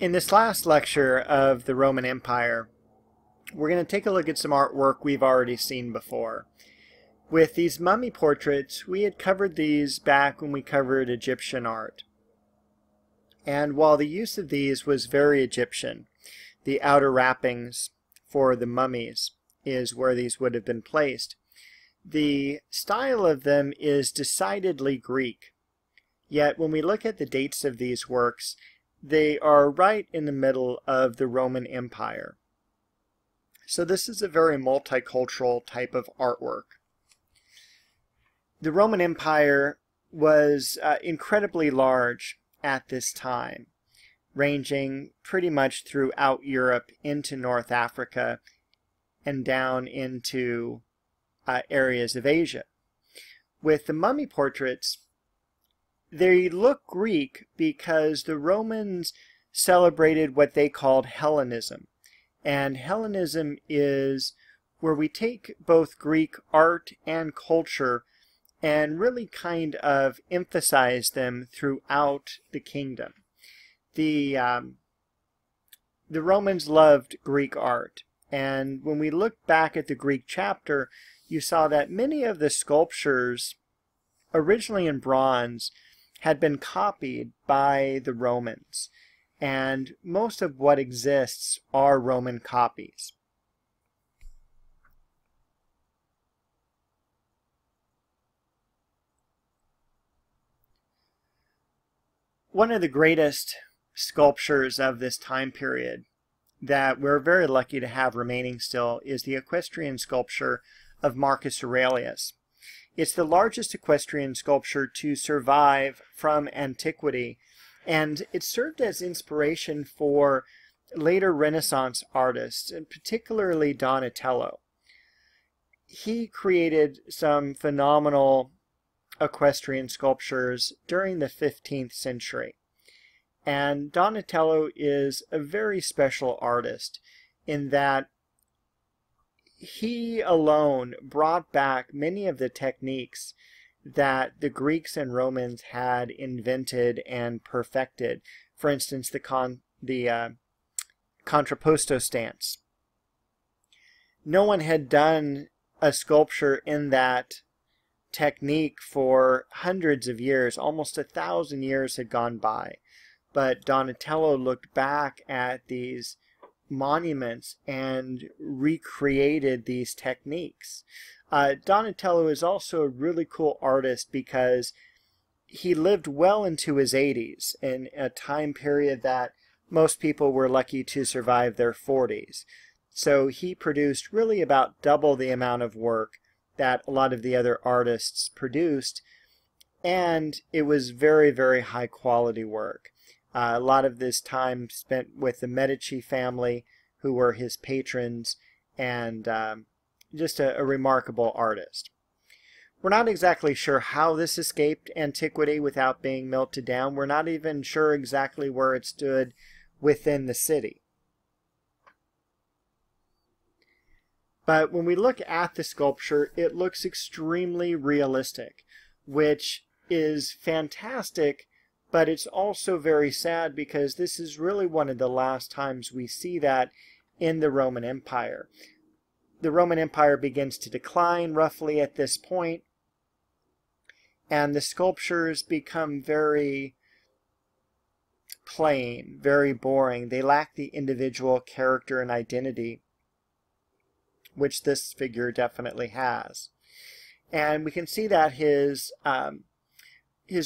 In this last lecture of the Roman Empire, we're going to take a look at some artwork we've already seen before. With these mummy portraits, we had covered these back when we covered Egyptian art. And while the use of these was very Egyptian, the outer wrappings for the mummies is where these would have been placed. The style of them is decidedly Greek. Yet when we look at the dates of these works, they are right in the middle of the Roman Empire. So this is a very multicultural type of artwork. The Roman Empire was incredibly large at this time, ranging pretty much throughout Europe into North Africa and down into areas of Asia. With the mummy portraits, they look Greek because the Romans celebrated what they called Hellenism. And Hellenism is where we take both Greek art and culture and really kind of emphasize them throughout the kingdom. The Romans loved Greek art, and when we look back at the Greek chapter, you saw that many of the sculptures, originally in bronze, had been copied by the Romans, and most of what exists are Roman copies. One of the greatest sculptures of this time period that we're very lucky to have remaining still is the equestrian sculpture of Marcus Aurelius. It's the largest equestrian sculpture to survive from antiquity, and it served as inspiration for later Renaissance artists, and particularly Donatello. He created some phenomenal equestrian sculptures during the 15th century. And Donatello is a very special artist in that he alone brought back many of the techniques that the Greeks and Romans had invented and perfected. For instance, the contrapposto stance. No one had done a sculpture in that technique for hundreds of years. Almost 1,000 years had gone by. But Donatello looked back at these monuments and recreated these techniques. Donatello is also a really cool artist because he lived well into his 80s in a time period that most people were lucky to survive their 40s. So he produced really about double the amount of work that a lot of the other artists produced, and it was very, very high quality work. A lot of this time spent with the Medici family, who were his patrons, and just a remarkable artist. We're not exactly sure how this escaped antiquity without being melted down. We're not even sure exactly where it stood within the city. But when we look at the sculpture, it looks extremely realistic, which is fantastic, but it's also very sad because this is really one of the last times we see that in the Roman Empire. The Roman Empire begins to decline roughly at this point, and the sculptures become very plain, very boring. They lack the individual character and identity, which this figure definitely has. And we can see that his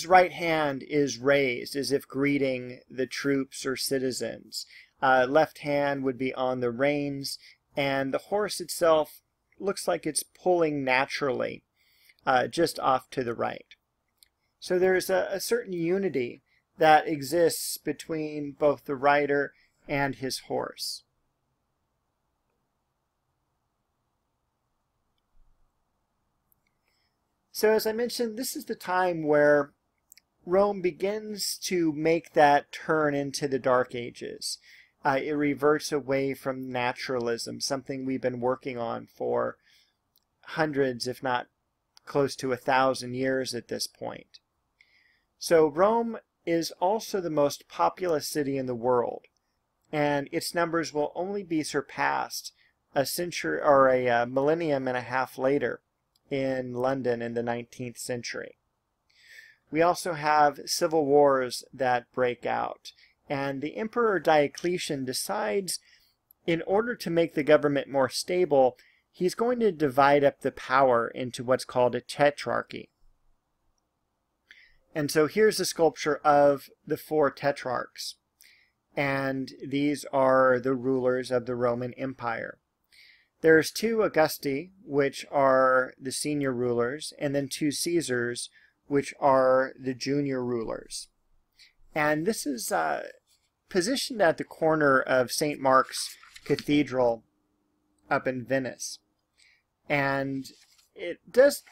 right hand is raised as if greeting the troops or citizens. Left hand would be on the reins, and the horse itself looks like it's pulling naturally just off to the right. So there's a certain unity that exists between both the rider and his horse. So as I mentioned, this is the time where Rome begins to make that turn into the Dark Ages. It reverts away from naturalism, something we've been working on for hundreds, if not close to 1,000 years at this point. So Rome is also the most populous city in the world. and its numbers will only be surpassed a century or a millennium and a half later in London in the 19th century. We also have civil wars that break out, and the Emperor Diocletian decides, in order to make the government more stable, he's going to divide up the power into what's called a tetrarchy. And so here's a sculpture of the 4 tetrarchs, and these are the rulers of the Roman Empire. There's 2 Augusti, which are the senior rulers, and then 2 Caesars, which are the junior rulers. And this is positioned at the corner of St. Mark's Cathedral up in Venice. And it does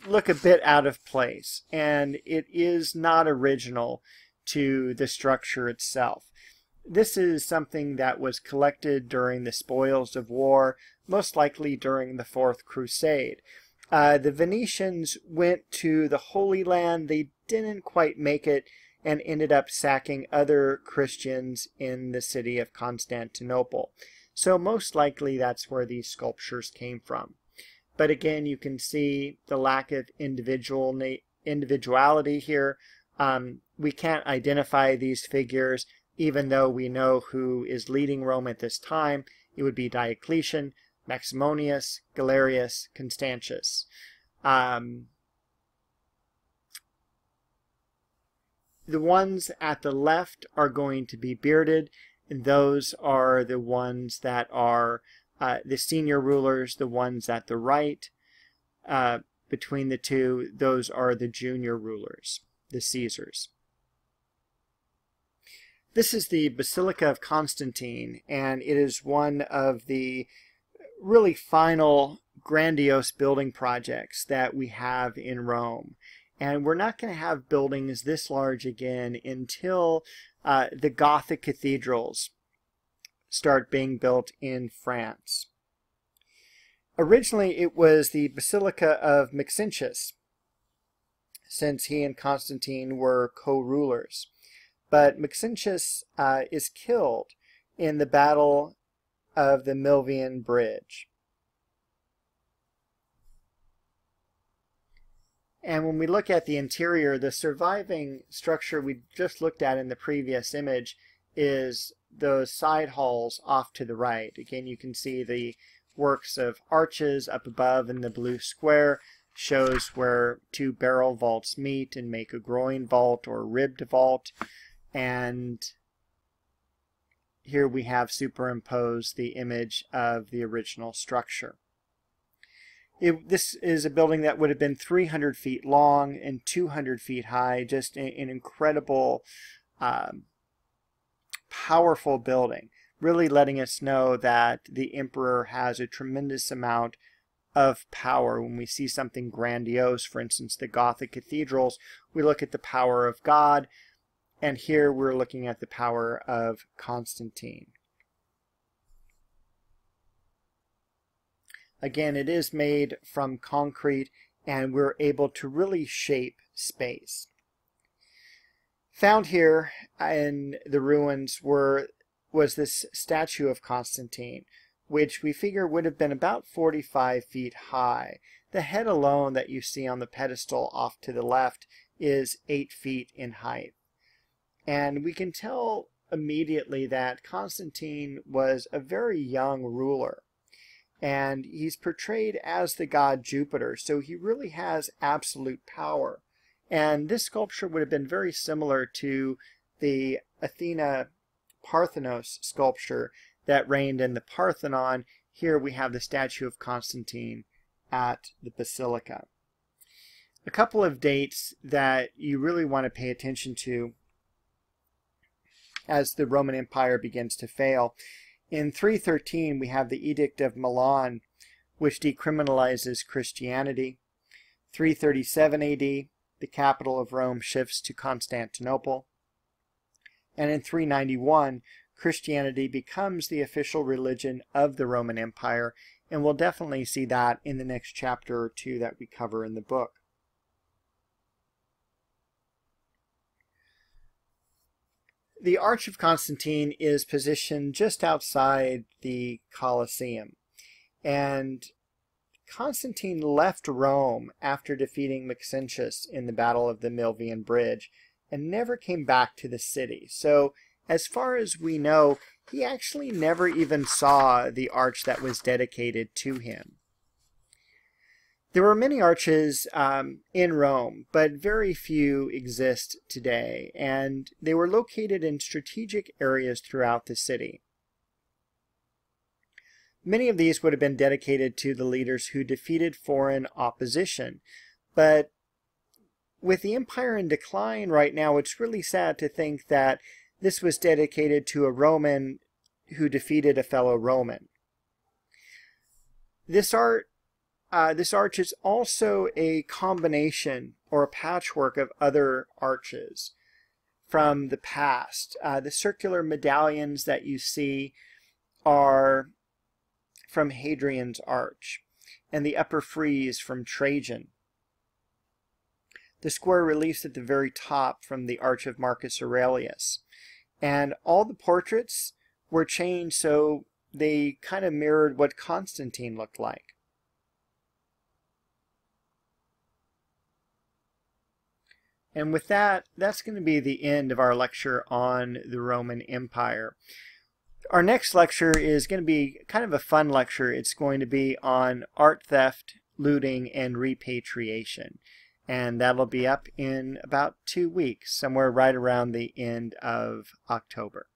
look a bit out of place, and it is not original to the structure itself. This is something that was collected during the spoils of war, most likely during the Fourth Crusade. The Venetians went to the Holy Land. They didn't quite make it and ended up sacking other Christians in the city of Constantinople. So most likely that's where these sculptures came from. But again, you can see the lack of individuality here. We can't identify these figures, even though we know who is leading Rome at this time. It would be Diocletian, Maximonius, Galerius, Constantius. The ones at the left are going to be bearded, and those are the ones that are the senior rulers. The ones at the right, between the two, those are the junior rulers, the Caesars. This is the Basilica of Constantine, and it is one of the really final grandiose building projects that we have in Rome. And we're not going to have buildings this large again until the Gothic cathedrals start being built in France. Originally, it was the Basilica of Maxentius, since he and Constantine were co-rulers. But Maxentius is killed in the Battle of the Milvian Bridge. And when we look at the interior, the surviving structure we just looked at in the previous image is those side halls off to the right. Again, you can see the works of arches up above in the blue square. Shows where 2 barrel vaults meet and make a groin vault or ribbed vault. And here we have superimposed the image of the original structure. This is a building that would have been 300 feet long and 200 feet high, just an incredible, powerful building, really letting us know that the emperor has a tremendous amount of power. When we see something grandiose, for instance, the Gothic cathedrals, we look at the power of God, and here we're looking at the power of Constantine. Again, it is made from concrete, and we're able to really shape space. Found here in the ruins was this statue of Constantine, which we figure would have been about 45 feet high. The head alone that you see on the pedestal off to the left is 8 feet in height. And we can tell immediately that Constantine was a very young ruler. And he's portrayed as the god Jupiter, so he really has absolute power. And this sculpture would have been very similar to the Athena Parthenos sculpture that reigned in the Parthenon. Here we have the statue of Constantine at the Basilica. A couple of dates that you really want to pay attention to as the Roman Empire begins to fail. In 313, we have the Edict of Milan, which decriminalizes Christianity. 337 AD, the capital of Rome shifts to Constantinople. And in 391, Christianity becomes the official religion of the Roman Empire, and we'll definitely see that in the next chapter or 2 that we cover in the book. the Arch of Constantine is positioned just outside the Colosseum, and Constantine left Rome after defeating Maxentius in the Battle of the Milvian Bridge and never came back to the city. So, as far as we know, he actually never even saw the arch that was dedicated to him. There were many arches in Rome, but very few exist today, and they were located in strategic areas throughout the city. Many of these would have been dedicated to the leaders who defeated foreign opposition, but with the empire in decline right now, it's really sad to think that this was dedicated to a Roman who defeated a fellow Roman. This arch is also a combination or a patchwork of other arches from the past. The circular medallions that you see are from Hadrian's arch, and the upper frieze from Trajan. The square reliefs at the very top from the arch of Marcus Aurelius. And all the portraits were changed so they kind of mirrored what Constantine looked like. And with that, that's going to be the end of our lecture on the Roman Empire. Our next lecture is going to be kind of a fun lecture. It's going to be on art theft, looting, and repatriation. And that'll be up in about 2 weeks, somewhere right around the end of October.